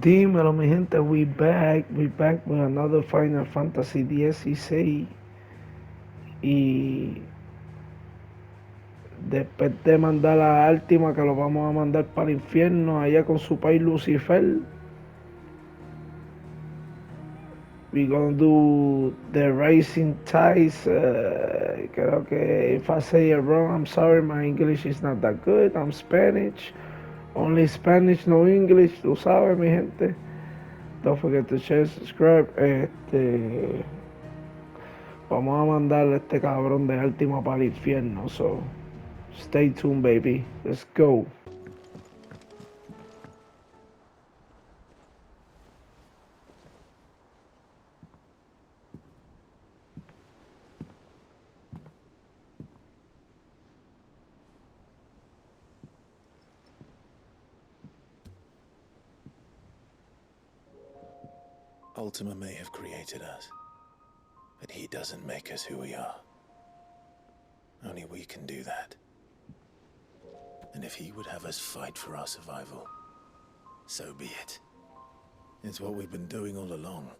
Dímelo, mi gente, we back with another Final Fantasy XVI. Y después de mandar a Áltima, que lo vamos a mandar para el infierno, allá con su país Lucifer, we gonna do the Rising Tides. Creo que if I say it wrong, I'm sorry, my English is not that good. I'm Spanish, only Spanish, no English, tú sabes, mi gente. Don't forget to share, subscribe. Vamos a mandarle a este cabrón de Áltima para el infierno. So, stay tuned, baby. Let's go. Ultima may have created us, but he doesn't make us who we are. Only we can do that. And if he would have us fight for our survival, so be it. It's what we've been doing all along.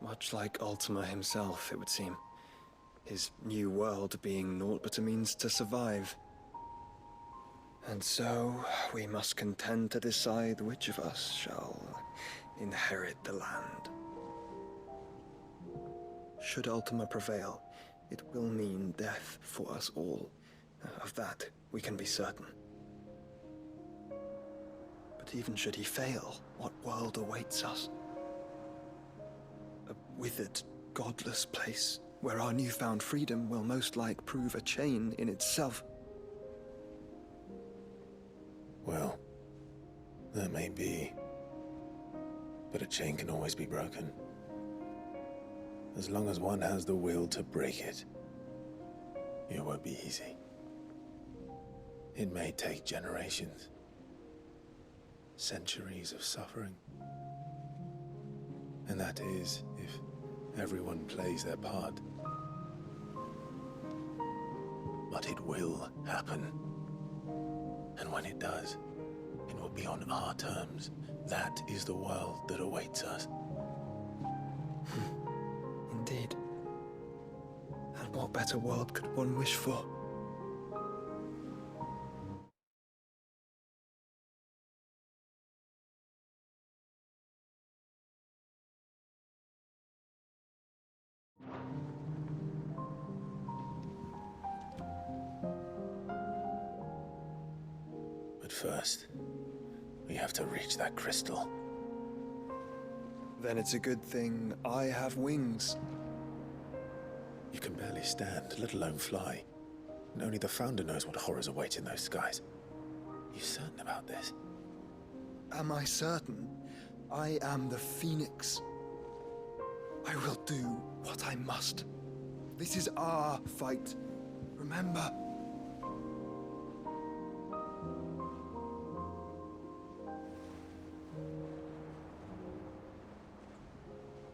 Much like Ultima himself, it would seem. His new world being naught but a means to survive. And so, we must contend to decide which of us shall inherit the land. Should Ultima prevail, it will mean death for us all. Of that, we can be certain. But even should he fail, what world awaits us? A withered, godless place, where our newfound freedom will most like prove a chain in itself. Well, that may be. But a chain can always be broken. As long as one has the will to break it. It won't be easy. It may take generations. Centuries of suffering. And that is if everyone plays their part. But it will happen. And when it does, it will be on our terms. That is the world that awaits us. Indeed. And what better world could one wish for? But first, we have to reach that crystal. Then it's a good thing I have wings. You can barely stand, let alone fly. And only the Founder knows what horrors await in those skies. Are you certain about this? Am I certain? I am the Phoenix. I will do what I must. This is our fight. Remember?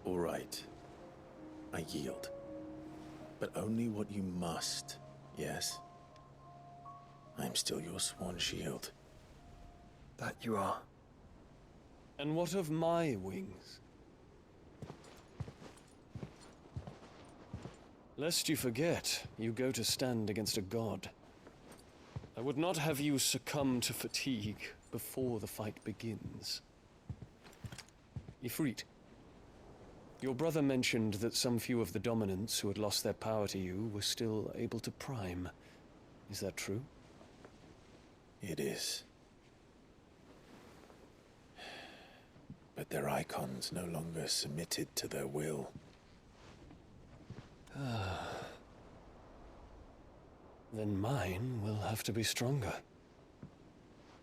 All right. I yield. But only what you must, yes? I'm still your sworn shield. That you are. And what of my wings? Lest you forget, you go to stand against a god. I would not have you succumb to fatigue before the fight begins. Ifrit, your brother mentioned that some few of the dominants who had lost their power to you were still able to prime. Is that true? It is. But their icons no longer submitted to their will. Then mine will have to be stronger.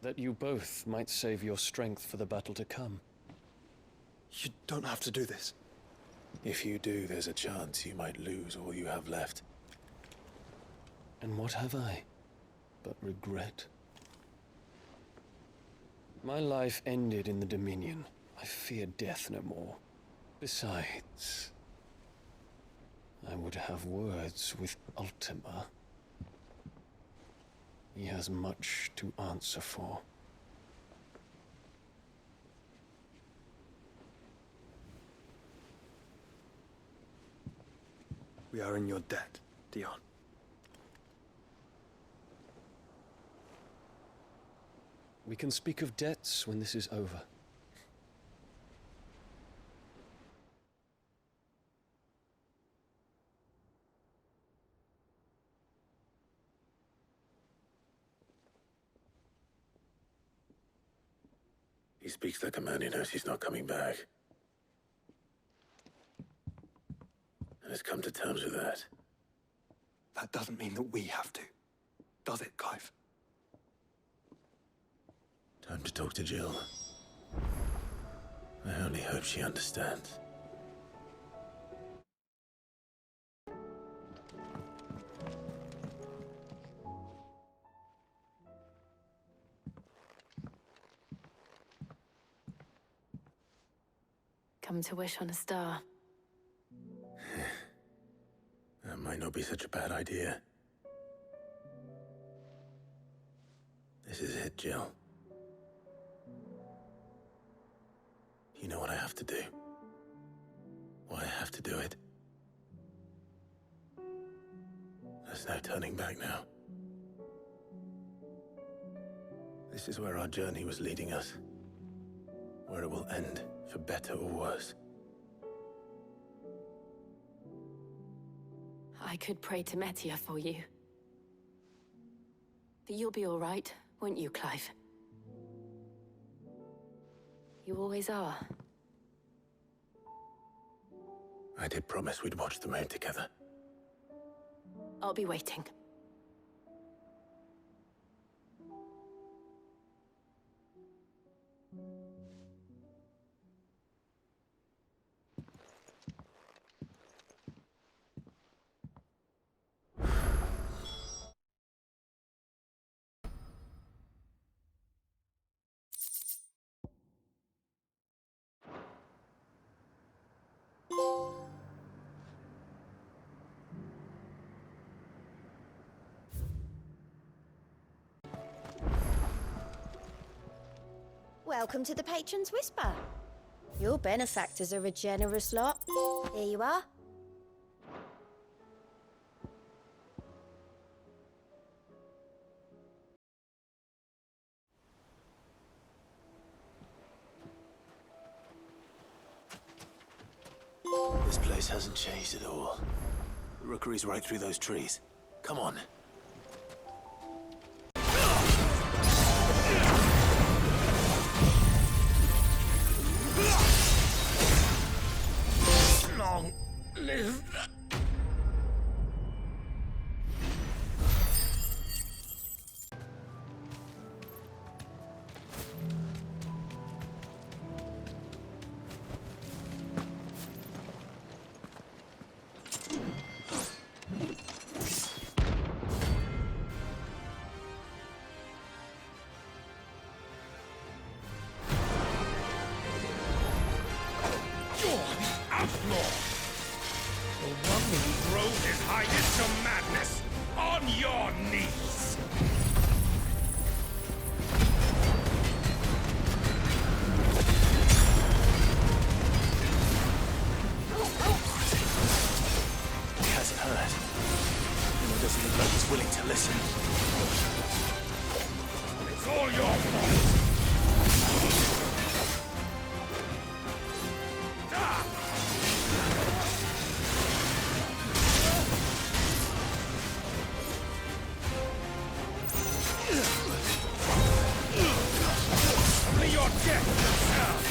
That you both might save your strength for the battle to come. You don't have to do this. If you do, there's a chance you might lose all you have left. And what have I but regret? My life ended in the Dominion. I fear death no more. Besides, I would have words with Ultima. He has much to answer for. We are in your debt, Dion. We can speak of debts when this is over. He speaks like a man who knows he's not coming back. And has come to terms with that. That doesn't mean that we have to, does it, Clive? Time to talk to Jill. I only hope she understands. Come to wish on a star. That might not be such a bad idea. This is it, Jill. You know what I have to do. Why I have to do it. There's no turning back now. This is where our journey was leading us. Where it will end, for better or worse. I could pray to Metia for you. But you'll be all right, won't you, Clive? You always are. I did promise we'd watch the moon together. I'll be waiting. Welcome to the Patron's Whisper. Your benefactors are a generous lot. Here you are. This place hasn't changed at all. The rookery's right through those trees. Come on. Long live. Outlaw! The one who drove his highness to madness! On your knees! He hasn't heard. And he doesn't look like he's willing to listen. It's all your fault! Only your death yourself!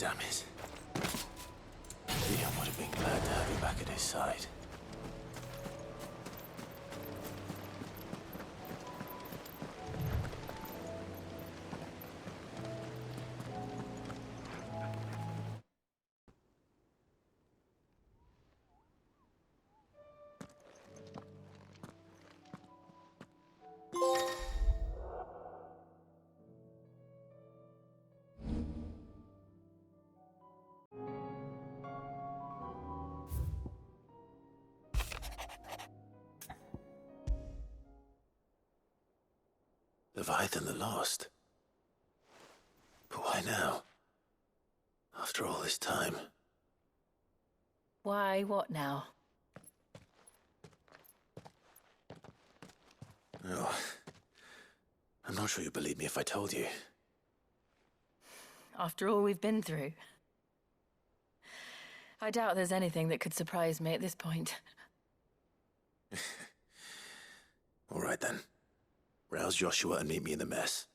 damn it. Leon would have been glad to have you back at his side. Leviathan the Lost? But why now? After all this time? Why, what now? Oh, I'm not sure you'd believe me if I told you. After all we've been through. I doubt there's anything that could surprise me at this point. All right then. Rouse Joshua and meet me in the mess.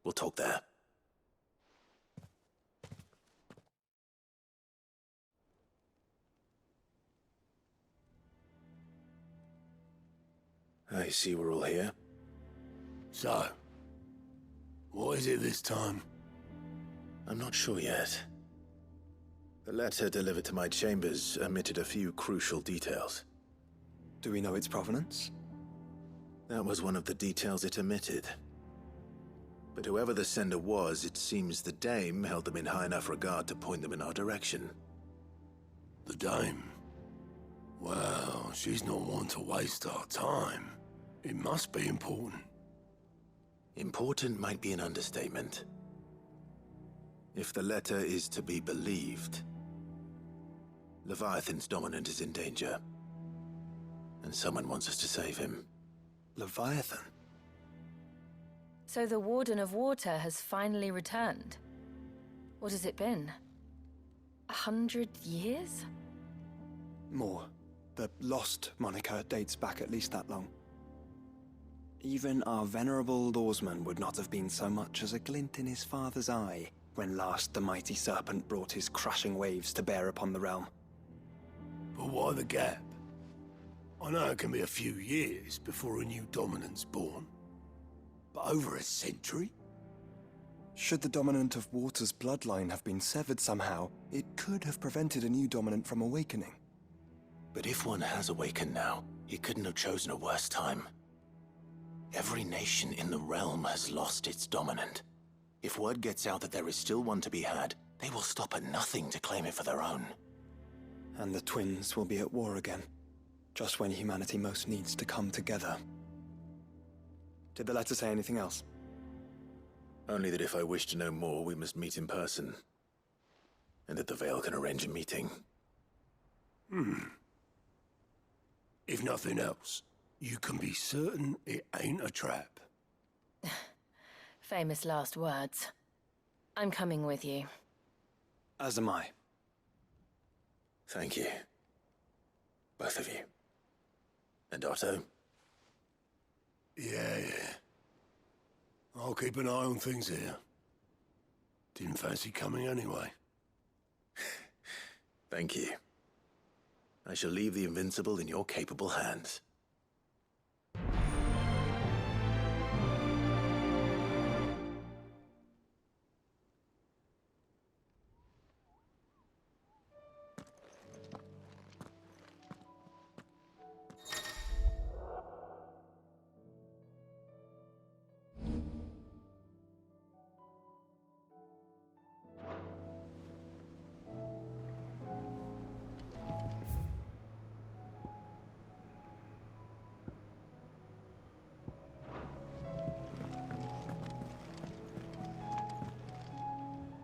We'll talk there. I see we're all here. So, what is it this time? I'm not sure yet. The letter delivered to my chambers omitted a few crucial details. Do we know its provenance? That was one of the details it omitted. But whoever the sender was, it seems the Dame held them in high enough regard to point them in our direction. The Dame? Well, she's not one to waste our time. It must be important. Important might be an understatement. If the letter is to be believed, Leviathan's dominant is in danger. And someone wants us to save him. Leviathan? So the Warden of Water has finally returned. What has it been? 100 years? More. The Lost moniker dates back at least that long. Even our venerable lawsman would not have been so much as a glint in his father's eye when last the mighty serpent brought his crushing waves to bear upon the realm. But why the gap? I know it can be a few years before a new dominant's born. But over a century? Should the dominant of Water's bloodline have been severed somehow, it could have prevented a new dominant from awakening. But if one has awakened now, he couldn't have chosen a worse time. Every nation in the realm has lost its dominant. If word gets out that there is still one to be had, they will stop at nothing to claim it for their own. And the twins will be at war again, just when humanity most needs to come together. Did the letter say anything else? Only that if I wish to know more, we must meet in person. And that the Veil can arrange a meeting. If nothing else, you can be certain it ain't a trap. Famous last words. I'm coming with you. As am I. Thank you. Both of you. And Otto? Yeah. I'll keep an eye on things here. Didn't fancy coming anyway. Thank you. I shall leave the Invincible in your capable hands.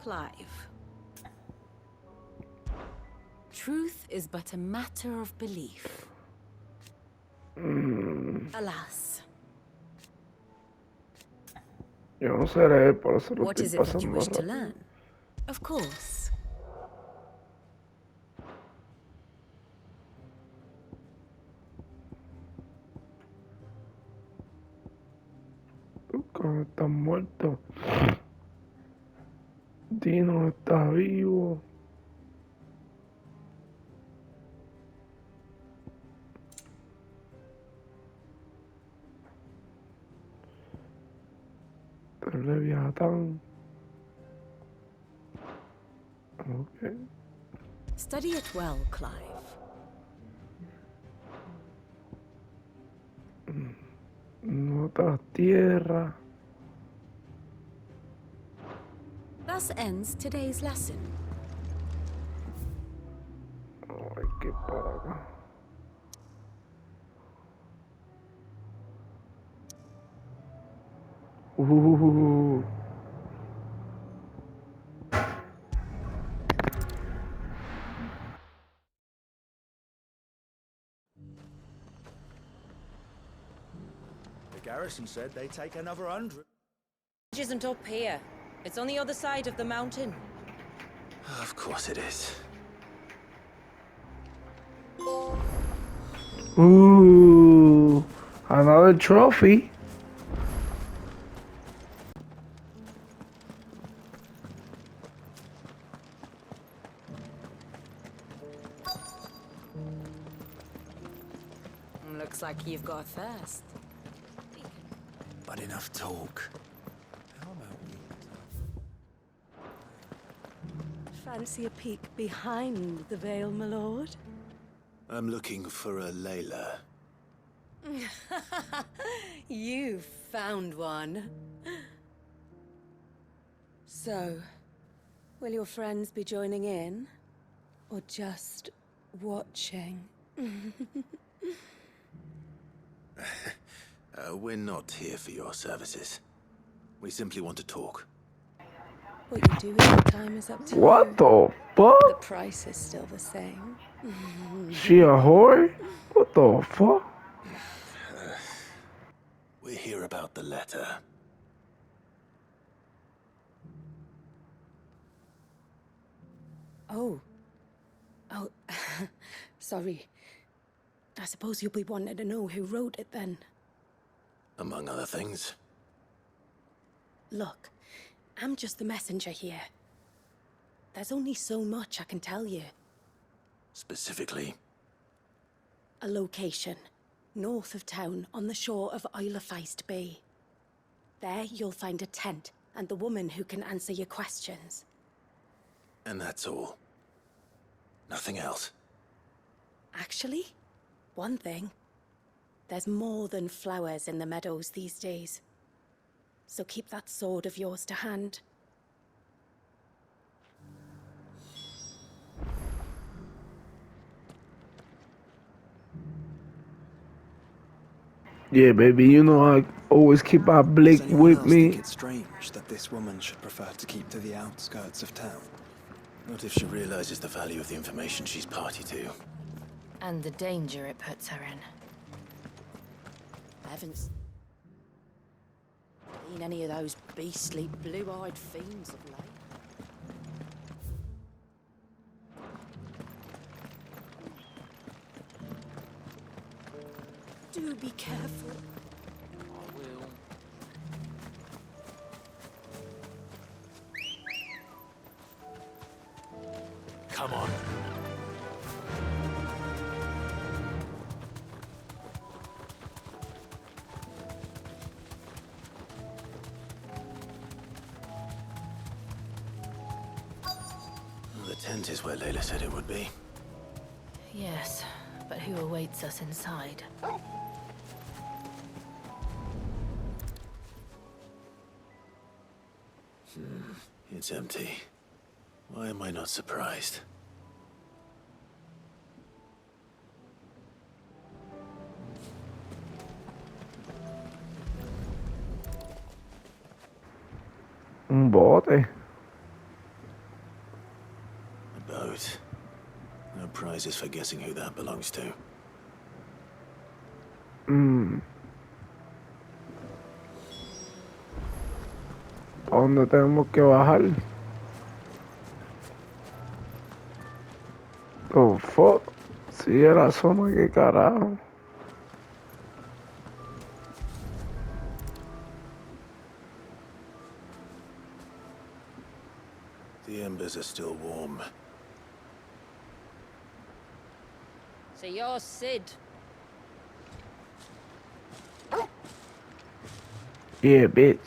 Clive. Truth is but a matter of belief. Alas. Yo no seré, por eso lo What estoy is it that you pasando wish to rápido. learn? Of course. Tú, cuando estás muerto. Dino está vivo. El Leviatán. Ok. Study it well, Clive. Otras tierras. Thus ends today's lesson. Hay que ir para acá. Uh, The garrison said they take another 100. It isn't up here. It's on the other side of the mountain. Of course it is. Ooh, another trophy. Looks like you've got a thirst. But enough talk. How about we... Fancy a peek behind the veil, my lord? I'm looking for a Layla. You found one. So, will your friends be joining in? Or just watching? We're not here for your services. We simply want to talk. What you do with your time is up to What you. the The fuck? price is still the same. She a whore? What the fuck? We're here about the letter. Oh. Oh, sorry. I suppose you'll be wanting to know who wrote it then. Among other things. Look, I'm just the messenger here. There's only so much I can tell you. Specifically. A location, north of town, on the shore of Isle of Feist Bay. There you'll find a tent and the woman who can answer your questions. And that's all. Nothing else. Actually, one thing. There's more than flowers in the meadows these days. So keep that sword of yours to hand. Yeah, baby, you know I always keep my blick Does anyone with else think me. it's strange that this woman should prefer to keep to the outskirts of town? What if she realizes the value of the information she's party to? And the danger it puts her in. I haven't seen any of those beastly blue-eyed fiends of late. Do be careful. I will. Come on. The tent is where Layla said it would be. Yes, but who awaits us inside? It's empty. Why am I not surprised? Un bote. A boat. No prizes for guessing who that belongs to. ¿A dónde tenemos que bajar? Oh, fuck. Sigue la zona, qué carajo. The embers are still warm. So you're Sid. Yeah, bitch.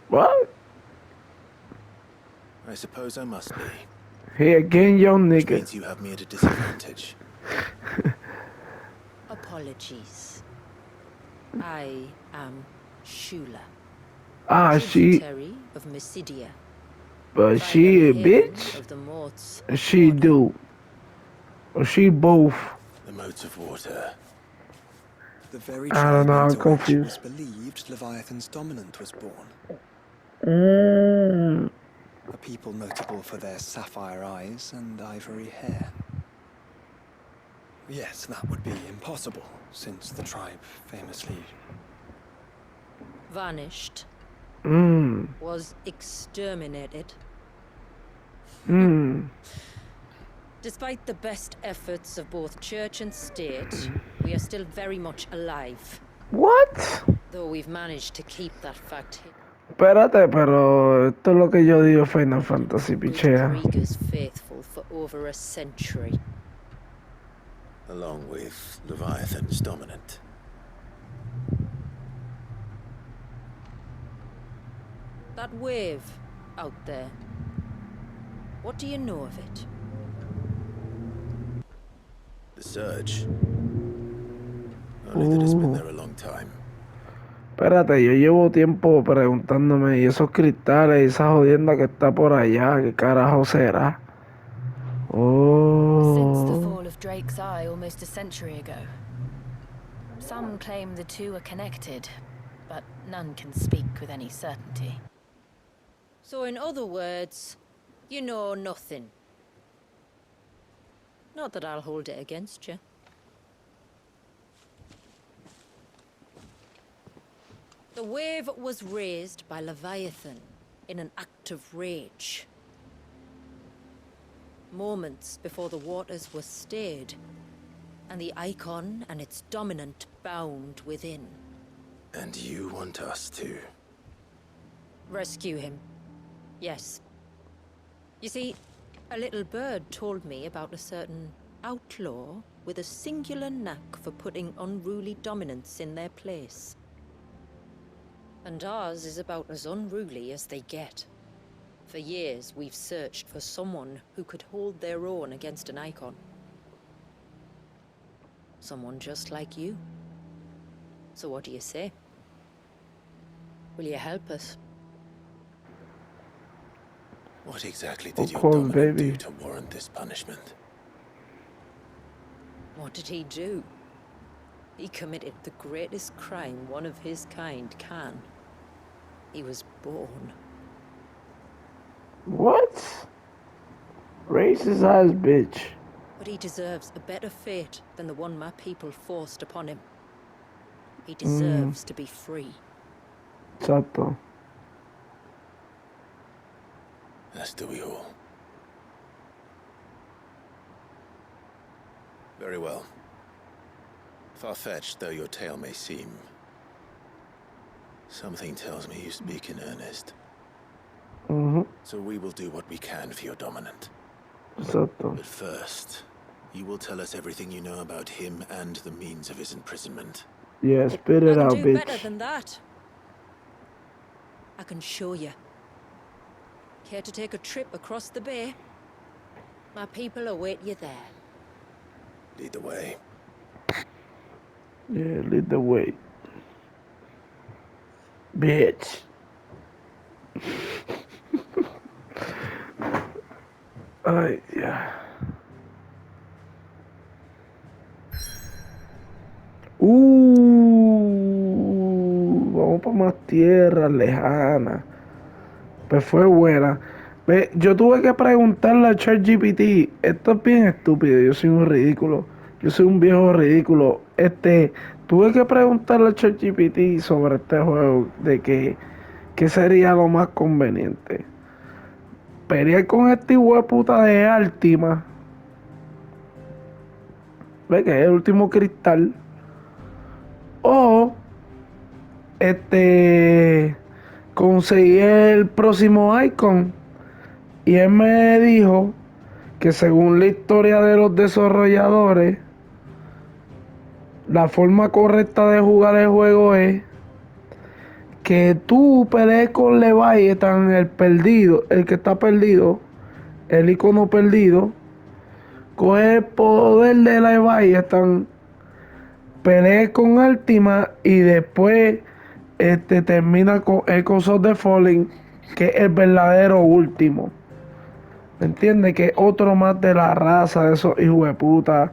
What? I suppose I must be. Hey, again, young Which nigga. means you have me at a disadvantage. Apologies. I am Shula, Ah, she. tributary of Mysidia. But she a Haven bitch? of the Morts. She do. Or she both? The moats of water. The very I don't tribe know, I'm into which it confused. was believed Leviathan's dominant was born. Mmm. A people notable for their sapphire eyes and ivory hair. Yes, that would be impossible, since the tribe famously... Vanished. Mmm. Was exterminated. Mmm. Despite the best efforts of both church and state, we are still very much alive. What? Though we've managed to keep that fact hidden. Espérate, pero esto es lo que yo digo Final Fantasy, Good pichea. Krieger's faithful for over a century. Along with Leviathan's dominant. That wave out there. What do you know of it? The surge. Only that it's been there a long time. Espérate, yo llevo tiempo preguntándome, ¿y esos cristales y esa jodienda que está por allá, qué carajo será? Since the Oh. fall of Drake's Eye almost a century ago. Some claim the two are connected, but none can speak with any certainty. So in other words, you know nothing. Not that I'll hold it against you. The wave was raised by Leviathan in an act of rage. Moments before the waters were stayed, and the icon and its dominant bound within. And you want us to? Rescue him. Yes. You see, a little bird told me about a certain outlaw with a singular knack for putting unruly dominants in their place. And ours is about as unruly as they get. For years, we've searched for someone who could hold their own against an icon. Someone just like you. So what do you say? Will you help us? What exactly did your course, dominant baby. do to warrant this punishment? What did he do? He committed the greatest crime one of his kind can. He was born. What? Racist ass bitch. But he deserves a better fate than the one my people forced upon him. He deserves to be free. Exacto. As do we all. Very well. Far-fetched though your tale may seem, something tells me you speak in earnest. So we will do what we can for your dominant. Exacto. But first, you will tell us everything you know about him and the means of his imprisonment. Yeah, spit I it can out, do better bitch. than that. I can show you. Care to take a trip across the bay? My people await you there. Lead the way. Yeah, lead the way. Bitch. Ay, ya. Vamos para más tierras lejanas. Pues fue buena. Ve, yo tuve que preguntarle a ChatGPT. Esto es bien estúpido. Yo soy un ridículo. Yo soy un viejo ridículo. Tuve que preguntarle a ChatGPT sobre este juego. De qué sería lo más conveniente. Pelear con este hijo de puta de Altima. Ve que es el último cristal. O conseguí el próximo icon y él me dijo que según la historia de los desarrolladores, la forma correcta de jugar el juego es que tú pelees con Leviathan, el perdido, el que está perdido, el icono perdido, coge el poder de Leviathan, pelees con Ultima y después termina con Echoes of the Fallen, que es el verdadero último. ¿Me entiendes? Que es otro más de la raza de esos hijos de puta,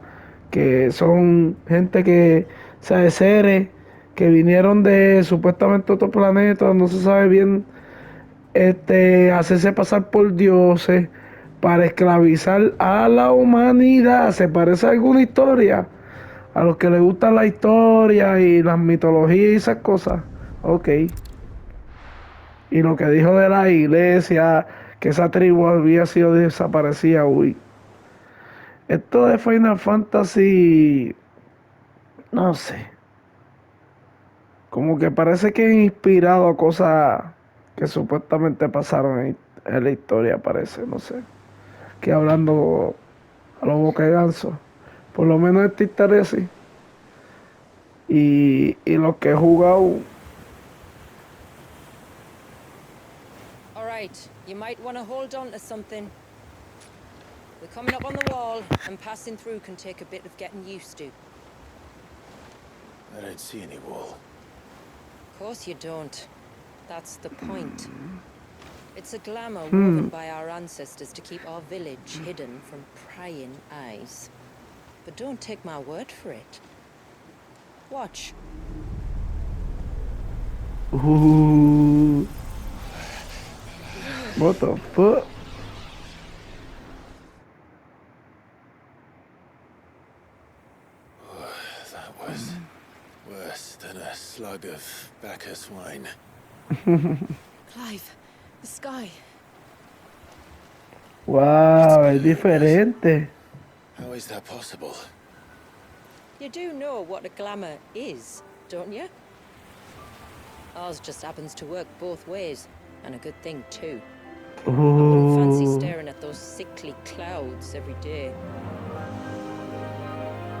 que son gente que, o sea, seres que vinieron de supuestamente otro planeta, no se sabe bien, hacerse pasar por dioses para esclavizar a la humanidad. ¿Se parece a alguna historia? A los que les gusta la historia y las mitologías y esas cosas. Ok. Y lo que dijo de la iglesia, que esa tribu había sido desaparecida, uy. Esto de Final Fantasy, no sé. Como que parece que es inspirado a cosas que supuestamente pasaron en la historia, parece, no sé. Que hablando a los boqueganzos. Por lo menos esta historia sí. Y lo que he jugado. All right, you might want to hold on to something. We're coming up on the wall, and passing through can take a bit of getting used to. I don't see any wall. Of course you don't. That's the point. It's a glamour woven by our ancestors to keep our village hidden from prying eyes. But don't take my word for it. Watch. Ooh. What the fuck? That was worse than a slug of Bacchus wine. Clive, the sky. Wow, es diferente. How is that possible? You do know what a glamour is, don't you? Ours just happens to work both ways, and a good thing too. I wouldn't fancy staring at those sickly clouds every day.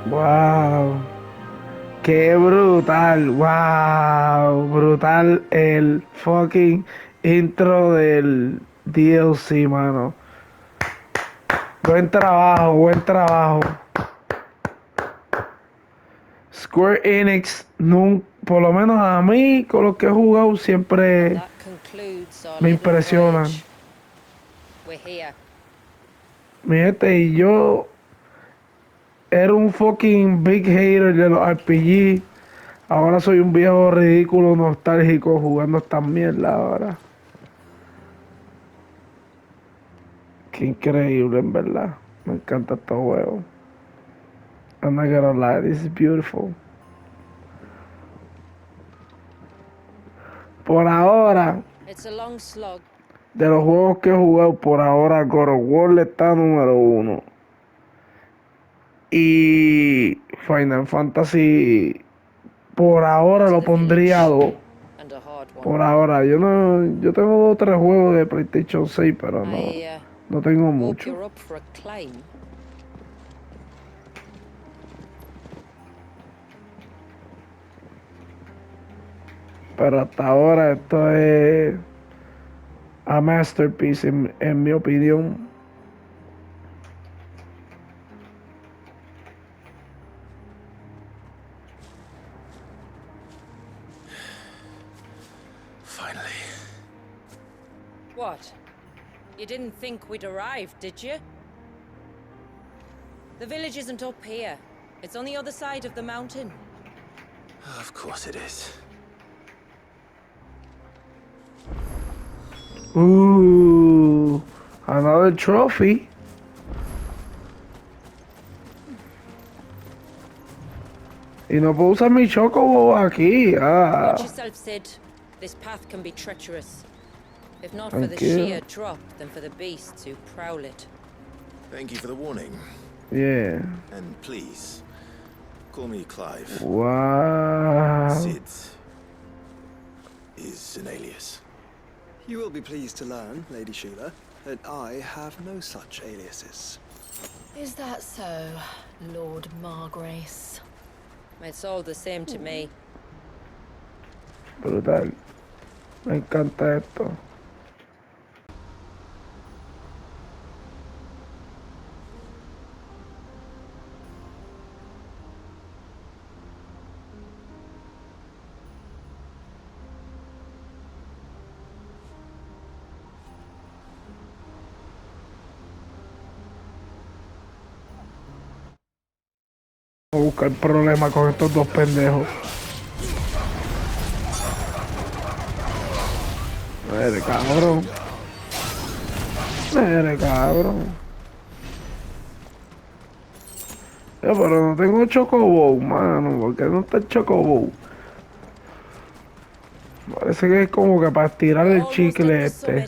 Wow. Qué brutal. Wow. Brutal el fucking intro del DLC, mano. Buen trabajo, buen trabajo. Square Enix, por lo menos a mí, con lo que he jugado, siempre That concludes our me little impresionan. voyage. We're here. Mi gente, y yo era un fucking big hater de los RPG. Ahora soy un viejo ridículo nostálgico jugando esta mierda ahora. Qué increíble, en verdad. Me encanta este juego. I'm not gonna lie, this is beautiful. Por ahora, It's a long slog. de los juegos que he jugado, por ahora God of War está número 1. Y Final Fantasy, por ahora To lo the pondría a village. 2. And a hard one. Por ahora, yo tengo 2 o 3 juegos de PlayStation 6, pero I no tengo hope mucho. you're up for a climb. Pero hasta ahora esto es a masterpiece en mi opinión. Finally. What? You didn't think we'd arrived, did you? The village isn't up here. It's on the other side of the mountain. Of course it is. Ooh, another trophy. Y no puedo usar mi chocobo aquí. Watch yourself, Sid. This path can be treacherous. If not for the Tranquilo. sheer drop, then for the beasts who prowl it. Thank you for the warning. Yeah. And please, call me Clive. Wow. Sid. is an alias. You will be pleased to learn, Lady Sheila, that I have no such aliases. Is that so, Lord Margrace? It's all the same to me. Brutal. Me encanta esto. Voy a buscar problema con estos dos pendejos. Mire, cabrón. Mire, cabrón. Pero no tengo chocobo, mano. ¿Por qué no está el chocobo? Parece que es como que para estirar el chicle este.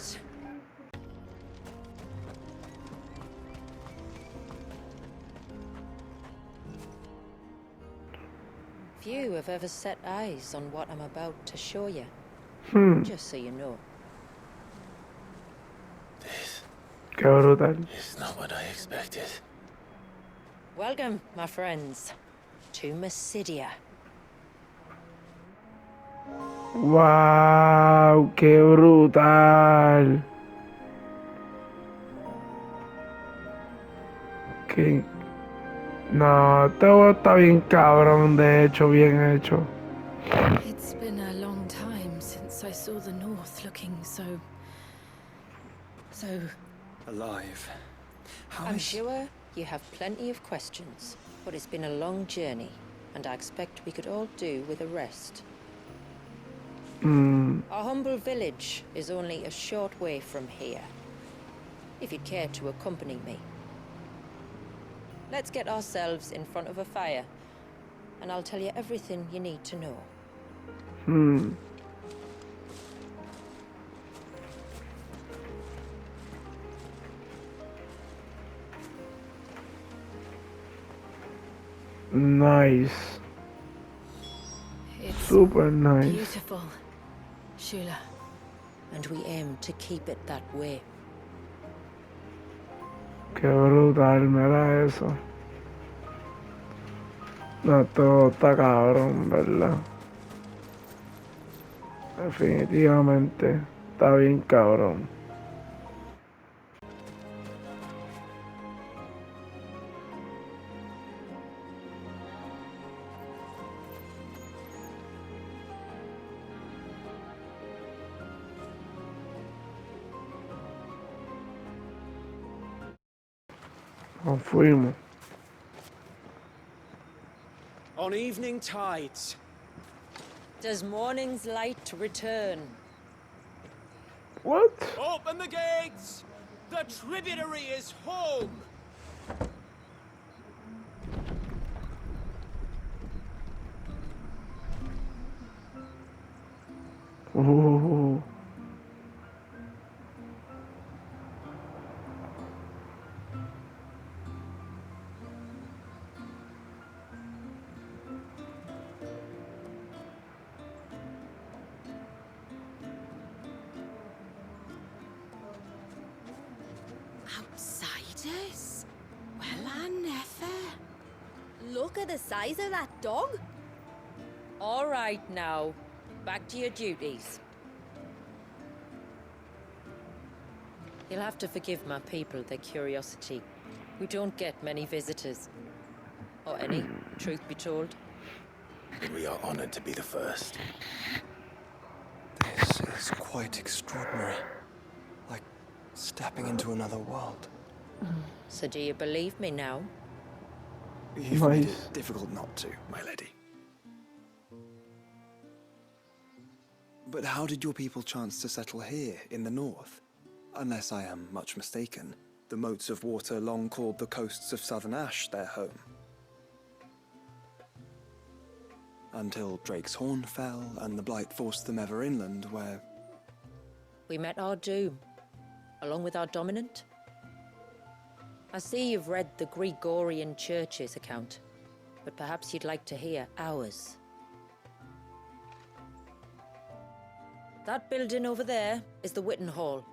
Few have ever set eyes on what I'm about to show you. Just so you know. This Qué brutal. is not what I expected. Welcome, my friends, to Mysidia. Wow, qué brutal. Qué... No, todo está bien cabrón, de hecho, bien hecho. It's been a long time since I saw the North looking so Alive. How I'm is... sure you have plenty of questions, but it's been a long journey, and I expect we could all do with a rest. Our humble village is only a short way from here, if you'd care to accompany me. Let's get ourselves in front of a fire, and I'll tell you everything you need to know. Nice. it's Super nice. beautiful, Shula. And we aim to keep it that way. Qué brutal, mira eso. No, todo está cabrón, ¿verdad? Definitivamente está bien cabrón. Nos fuimos. On evening tides. Does morning's light return? What? Open the gates! The tributary is home! Uh. Outsiders? Well, I never. Look at the size of that dog. All right now, back to your duties. You'll have to forgive my people their curiosity. We don't get many visitors. Or any, truth be told. But we are honored to be the first. This is quite extraordinary. Like stepping into another world. So do you believe me now? You've made Nice. it difficult not to, my lady. But how did your people chance to settle here in the north? Unless I am much mistaken, the moats of water long called the coasts of southern Ash their home. Until Drake's Horn fell and the Blight forced them ever inland, where... We met our doom, along with our dominant. I see you've read the Gregorian Church's account, but perhaps you'd like to hear ours. That building over there is the Witten Hall.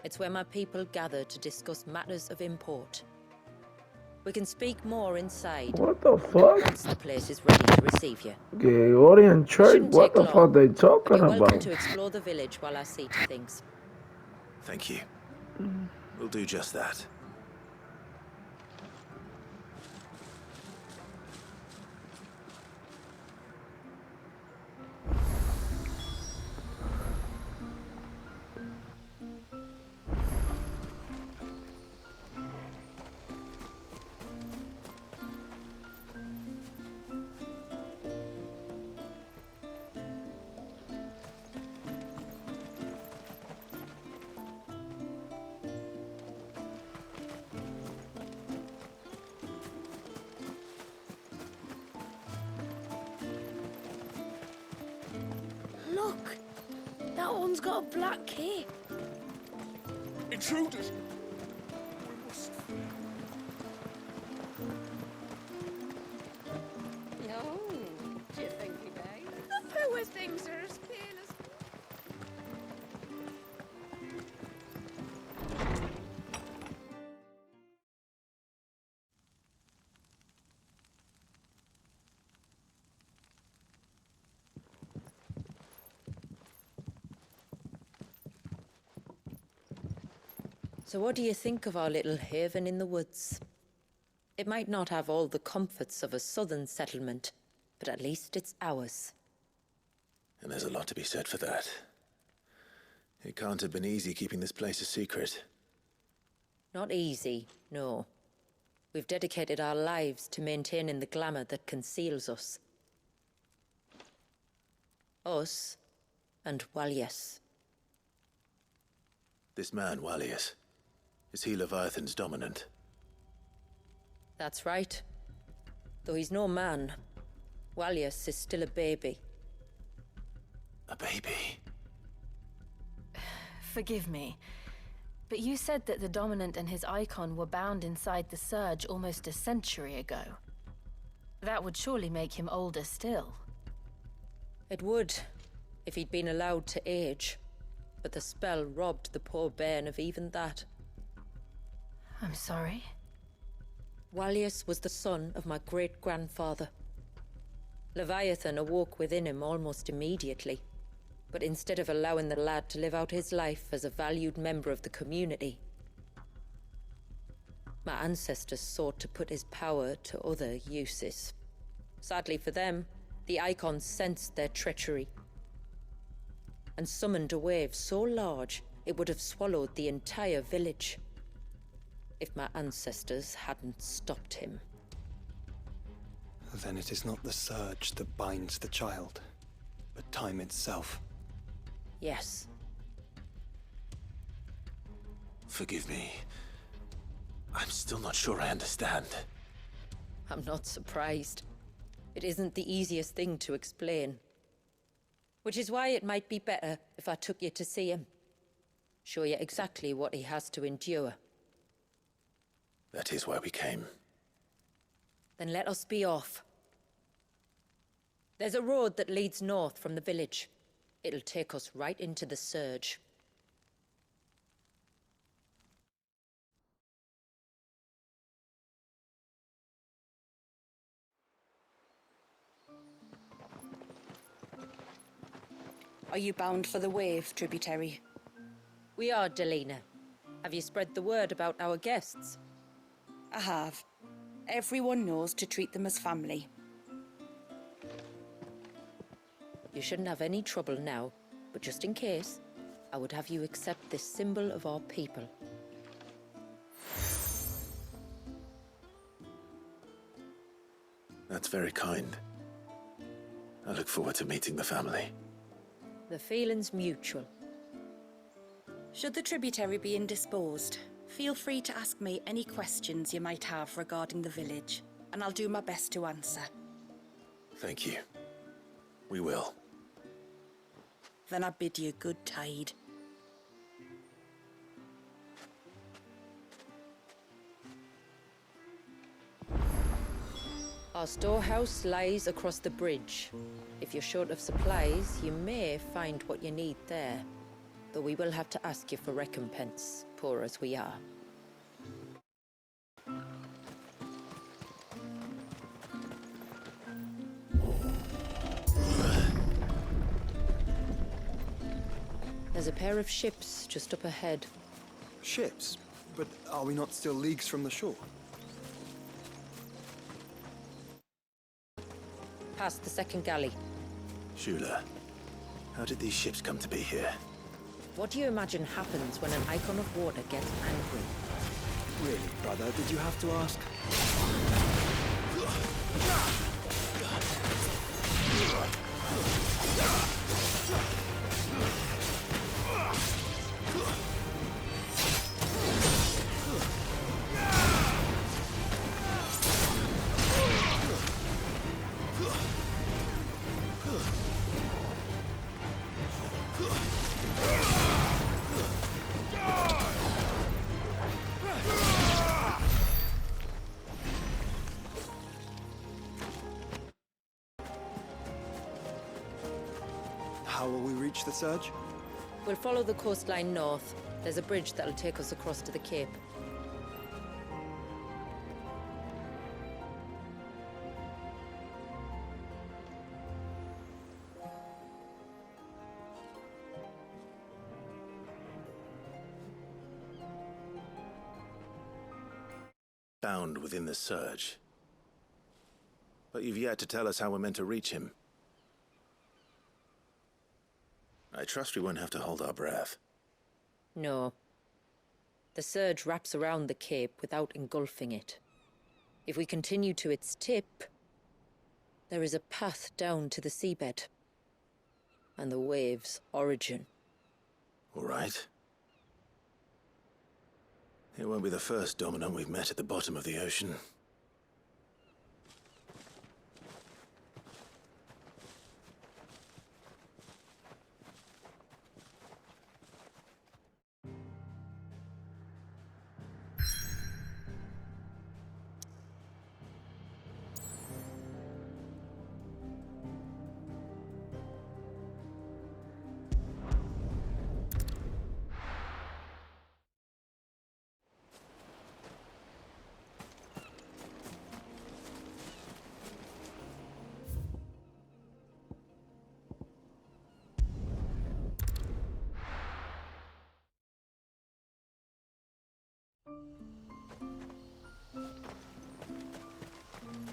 It's where my people gather to discuss matters of import. We can speak more inside. What the fuck? Once the place is ready to receive you. Gregorian It Church? shouldn't What take the fuck long, they and talking you're welcome about? to explore the village while I see to things. Thank you. We'll do just that. Look, that one's got a black cape. Intruders! No, do you think we may? The poor things are as pale as... So what do you think of our little haven in the woods? It might not have all the comforts of a southern settlement, but at least it's ours. And there's a lot to be said for that. It can't have been easy keeping this place a secret. Not easy, no. We've dedicated our lives to maintaining the glamour that conceals us. Us and Walyas. This man, Walyas, is he Leviathan's dominant? That's right. Though he's no man, Walyas is still a baby. A baby? Forgive me, but you said that the Dominant and his icon were bound inside the Surge almost a century ago. That would surely make him older still. It would, if he'd been allowed to age. But the spell robbed the poor bairn of even that. I'm sorry. Walyas was the son of my great-grandfather. Leviathan awoke within him almost immediately. But instead of allowing the lad to live out his life as a valued member of the community, my ancestors sought to put his power to other uses. Sadly for them, the icons sensed their treachery and summoned a wave so large it would have swallowed the entire village if my ancestors hadn't stopped him. Then it is not the surge that binds the child, but time itself. Yes. Forgive me. I'm still not sure I understand. I'm not surprised. It isn't the easiest thing to explain. Which is why it might be better if I took you to see him. Show you exactly what he has to endure. That is why we came. Then let us be off. There's a road that leads north from the village. It'll take us right into the Surge. Are you bound for the Wave, tributary? We are, Delina. Have you spread the word about our guests? I have. Everyone knows to treat them as family. You shouldn't have any trouble now, but just in case, I would have you accept this symbol of our people. That's very kind. I look forward to meeting the family. The feeling's mutual. Should the tributary be indisposed, feel free to ask me any questions you might have regarding the village, and I'll do my best to answer. Thank you. We will. Then I bid you good tide. Our storehouse lies across the bridge. If you're short of supplies, you may find what you need there. Though we will have to ask you for recompense, poor as we are. There's a pair of ships just up ahead. Ships? But are we not still leagues from the shore? Past the second galley. Shula, how did these ships come to be here? What do you imagine happens when an icon of water gets angry? Really, brother, did you have to ask? How will we reach the surge? We'll follow the coastline north. There's a bridge that'll take us across to the cape. Bound within the surge. But you've yet to tell us how we're meant to reach him. I trust we won't have to hold our breath. No. The surge wraps around the cape without engulfing it. If we continue to its tip, there is a path down to the seabed. And the wave's origin. All right. It won't be the first dominant we've met at the bottom of the ocean.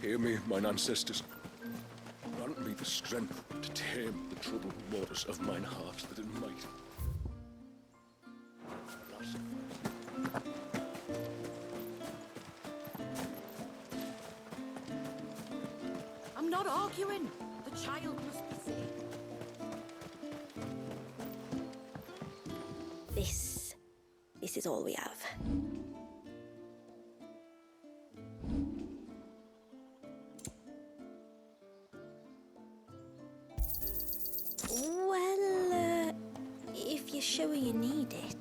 Hear me, mine ancestors. Grant me the strength to tame the troubled waters of mine heart, that it might. I'm not arguing. The child must be saved. This is all we have. Well, if you're sure you need it.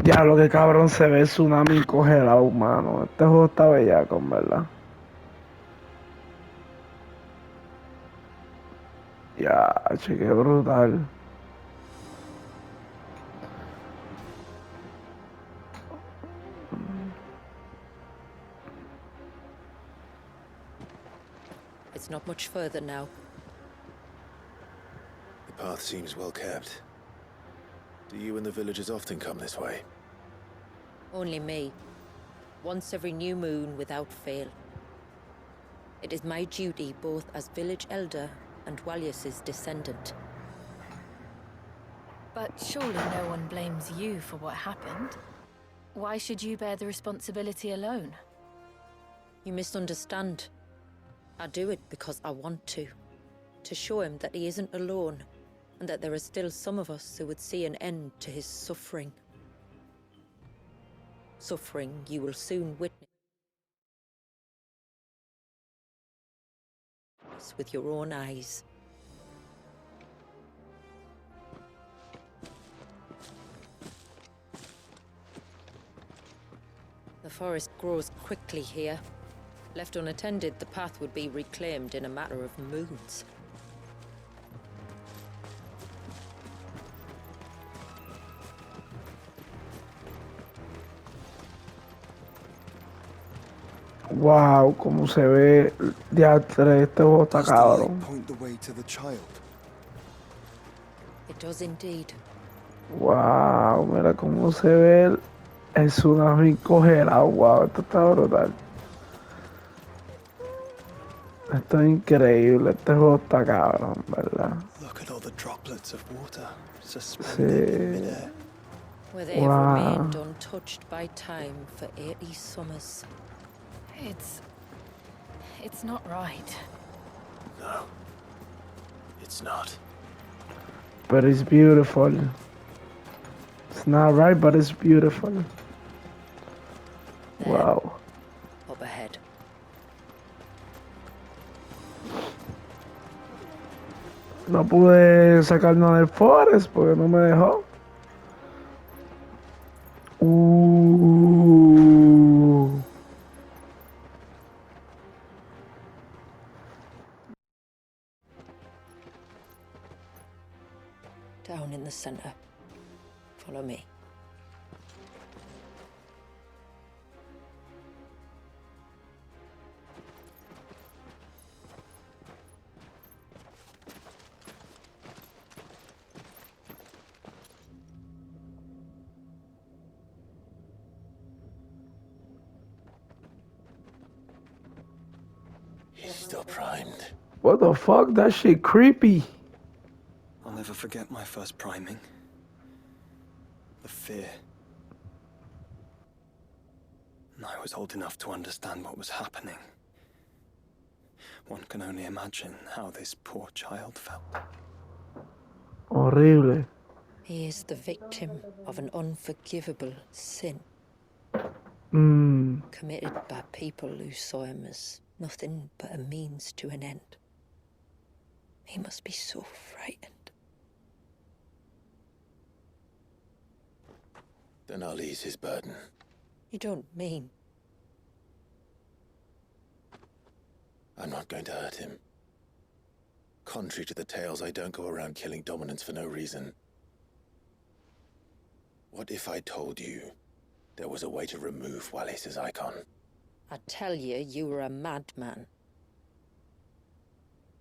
Ya lo que cabrón se ve el tsunami congelado, mano. Este juego está bellaco, en verdad. Ya, che, qué brutal. It's not much further now. The path seems well kept. Do you and the villagers often come this way? Only me. once every new moon without fail. It is my duty both as village elder and Walius's descendant. But surely no one blames you for what happened. Why should you bear the responsibility alone? You misunderstand. I do it because I want to show him that he isn't alone, and that there are still some of us who would see an end to his suffering. Suffering you will soon witness with your own eyes. The forest grows quickly here. Left unattended, the path would be reclaimed in a matter of moons. Wow, cómo se ve diatre, este juego está Does the light cabrón. point the way to the child? It does indeed. Wow, mira cómo se ve el tsunami congelado. Wow, esto está brutal. Esto es increíble, este juego está cabrón, ¿verdad? Look at all the droplets of water suspended in Sí. midair. Where they have Wow. remained untouched by time for 80 summers. It's not right. No. It's not. But it's beautiful. It's not right, but it's beautiful. There, Wow. up ahead. No pude sacarnos del forest porque no me dejó. Down in the center. Follow me. He's still primed. What the fuck? That shit creepy. I'll never forget my first priming. The fear. And I was old enough to understand what was happening. One can only imagine how this poor child felt. Horrible. He is the victim of an unforgivable sin committed by people who saw him as nothing but a means to an end. He must be so frightened. Then I'll ease his burden. You don't mean? I'm not going to hurt him. Contrary to the tales, I don't go around killing dominants for no reason. What if I told you there was a way to remove Wallace's icon? I tell you, you were a madman.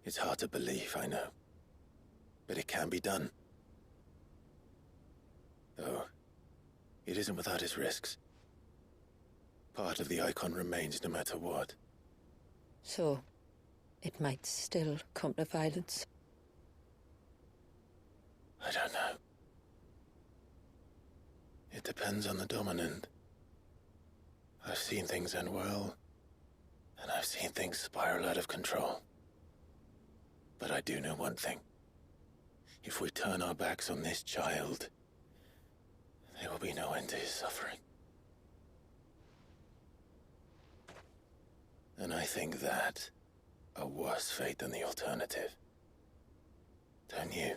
It's hard to believe, I know. But it can be done. Though, it isn't without its risks. Part of the icon remains no matter what. So, it might still come to violence. I don't know. It depends on the dominant. I've seen things end well, and I've seen things spiral out of control. But I do know one thing. If we turn our backs on this child, there will be no end to his suffering. And I think that a worse fate than the alternative. Don't you?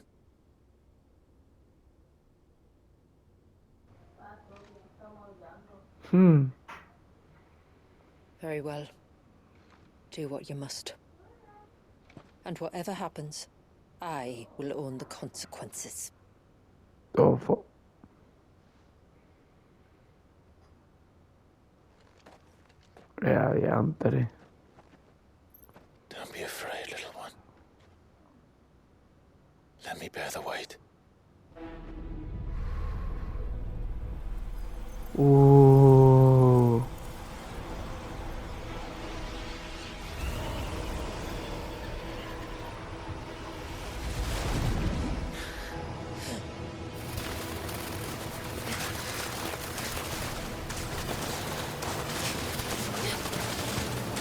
Very well. Do what you must. And whatever happens, I will own the consequences. Oh, fuck. Yeah, diantre. Don't be afraid, little one. Let me bear the weight. Ooh.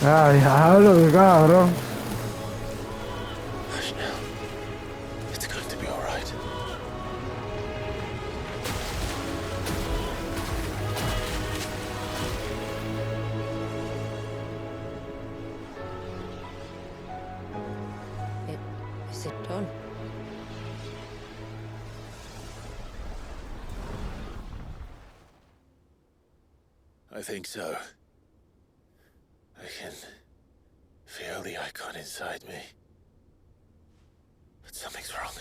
Ay, diablo, qué cabrón. Hush now. It's going to be all right. Is it done? I think so. I can feel the icon inside me. But something's wrong.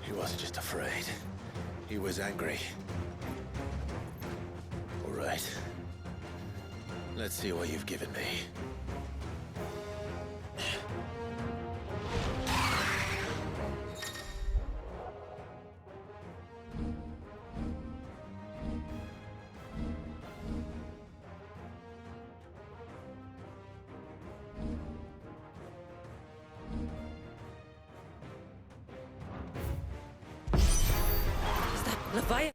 He wasn't just afraid. He was angry. All right. Let's see what you've given me. Is that Leviathan?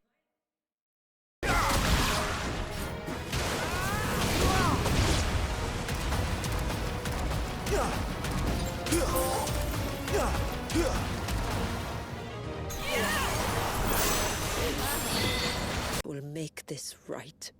We'll make this right.